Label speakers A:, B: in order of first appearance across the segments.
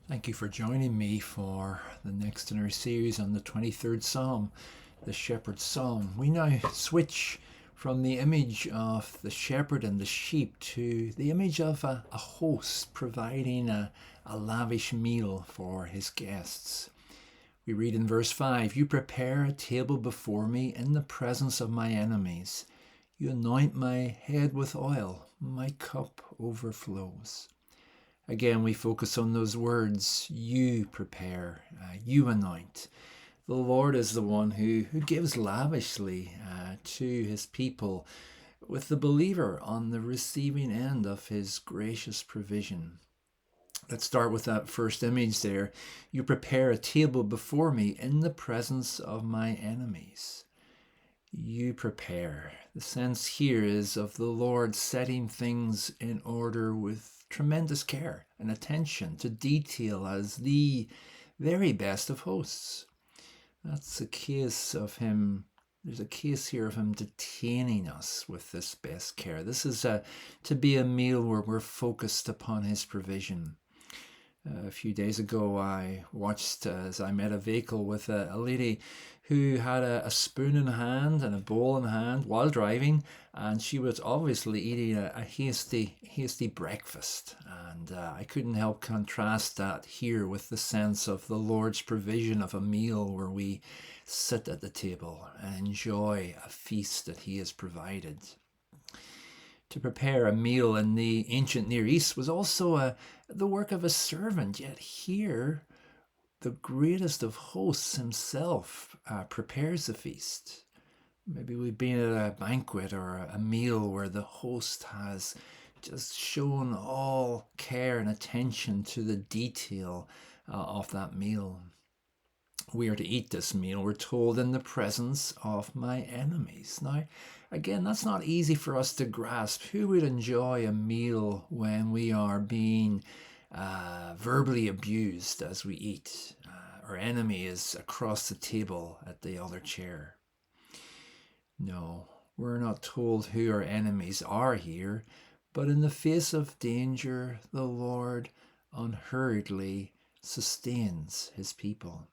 A: Thank you for joining me for the next in our series on the 23rd Psalm, the Shepherd's Psalm. We now switch from the image of the shepherd and the sheep to the image of a host providing a lavish meal for his guests. We read in verse 5, "You prepare a table before me in the presence of my enemies. You anoint my head with oil, my cup overflows." Again, we focus on those words, you prepare, you anoint. The Lord is the one who gives lavishly to his people, with the believer on the receiving end of his gracious provision. Let's start with that first image there. You prepare a table before me in the presence of my enemies. You prepare. The sense here is of the Lord setting things in order with tremendous care and attention to detail as the very best of hosts. That's a case of him. There's a case here of him detaining us with this best care. This is to be a meal where we're focused upon his provision. A few days ago, I watched as I met a vehicle with a lady who had a spoon in hand and a bowl in hand while driving, and she was obviously eating a hasty breakfast. And I couldn't help contrast that here with the sense of the Lord's provision of a meal where we sit at the table and enjoy a feast that he has provided. To prepare a meal in the ancient Near East was also the work of a servant, yet here the greatest of hosts himself prepares the feast. Maybe we've been at a banquet or a meal where the host has just shown all care and attention to the detail of that meal. We are to eat this meal, we're told, in the presence of my enemies. Now, again, that's not easy for us to grasp. Who would enjoy a meal when we are being verbally abused as we eat? Our enemy is across the table at the other chair. No, we're not told who our enemies are here, but in the face of danger, the Lord unhurriedly sustains his people.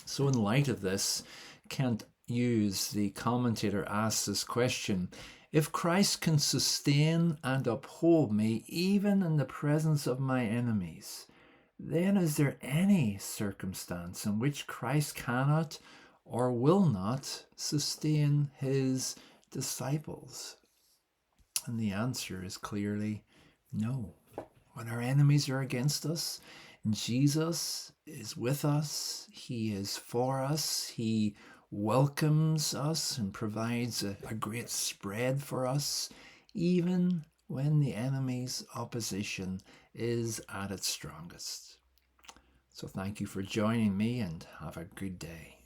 A: So in light of this, Kent Hughes, the commentator, asks this question: if Christ can sustain and uphold me even in the presence of my enemies, then is there any circumstance in which Christ cannot or will not sustain his disciples? And the answer is clearly no. When our enemies are against us, Jesus is with us. He is for us. He welcomes us and provides a great spread for us, even when the enemy's opposition is at its strongest. So thank you for joining me, and have a good day.